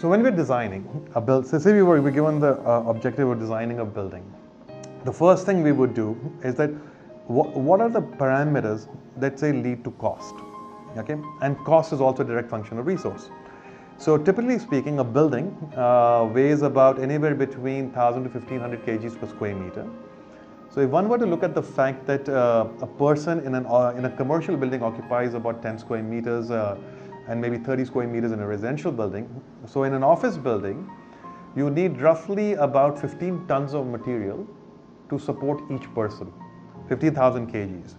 So when we're designing a build, so say we were given the objective of designing a building, the first thing we would do is that what are the parameters that say lead to cost, okay? And cost is also a direct function of resource. So typically speaking, a building weighs about anywhere between 1,000 to 1,500 kgs per square meter. So if one were to look at the fact that a person in a commercial building occupies about 10 square meters and maybe 30 square meters in a residential building. So in an office building, you need roughly about 15 tons of material to support each person, 15,000 kgs.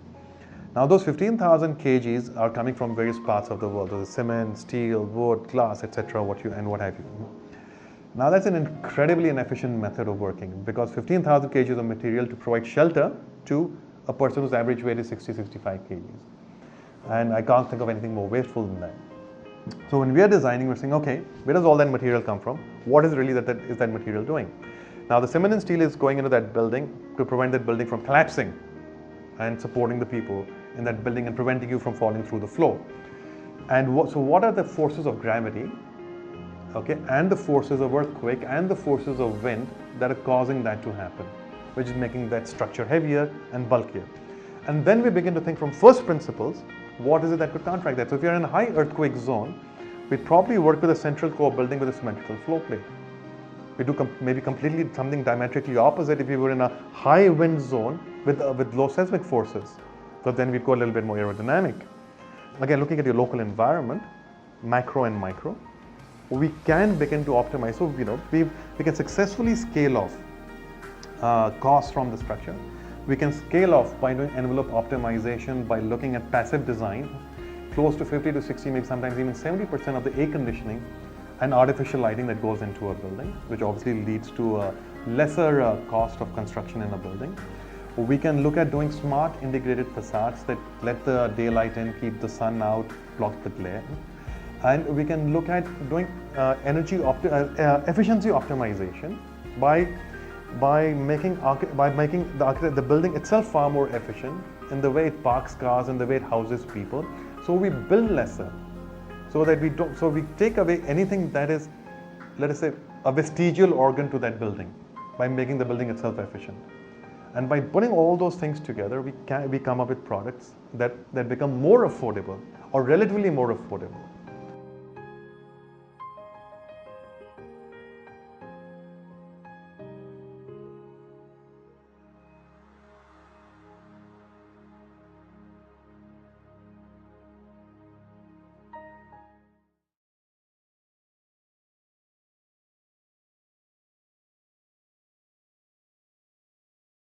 Now those 15,000 kgs are coming from various parts of the world. There's cement, steel, wood, glass, etc. What have you. Now that's an incredibly inefficient method of working, because 15,000 kgs of material to provide shelter to a person whose average weight is 60-65 kgs. And I can't think of anything more wasteful than that. So when we are designing, we're saying, okay, where does all that material come from? What is really that material doing? Now the cement and steel is going into that building to prevent that building from collapsing and supporting the people in that building and preventing you from falling through the floor. And so what are the forces of gravity, okay, and the forces of earthquake and the forces of wind that are causing that to happen, which is making that structure heavier and bulkier? And then we begin to think from first principles, what is it that could counteract that? So if you're in a high earthquake zone, we'd probably work with a central core building with a symmetrical floor plate. We do maybe completely something diametrically opposite if we were in a high wind zone with low seismic forces. So then we'd go a little bit more aerodynamic. Again, looking at your local environment, macro and micro, we can begin to optimize. So we can successfully scale off costs from the structure. We can scale off by doing envelope optimization, by looking at passive design, close to 50 to 60, maybe sometimes even 70% of the air conditioning and artificial lighting that goes into a building, which obviously leads to a lesser cost of construction in a building. We can look at doing smart integrated facades that let the daylight in, keep the sun out, block the glare. And we can look at doing efficiency optimization by making the building itself far more efficient in the way it parks cars and the way it houses people. So we build lesser, so that we take away anything that is, let us say, a vestigial organ to that building by making the building itself efficient. And by putting all those things together, we come up with products that become more affordable or relatively more affordable.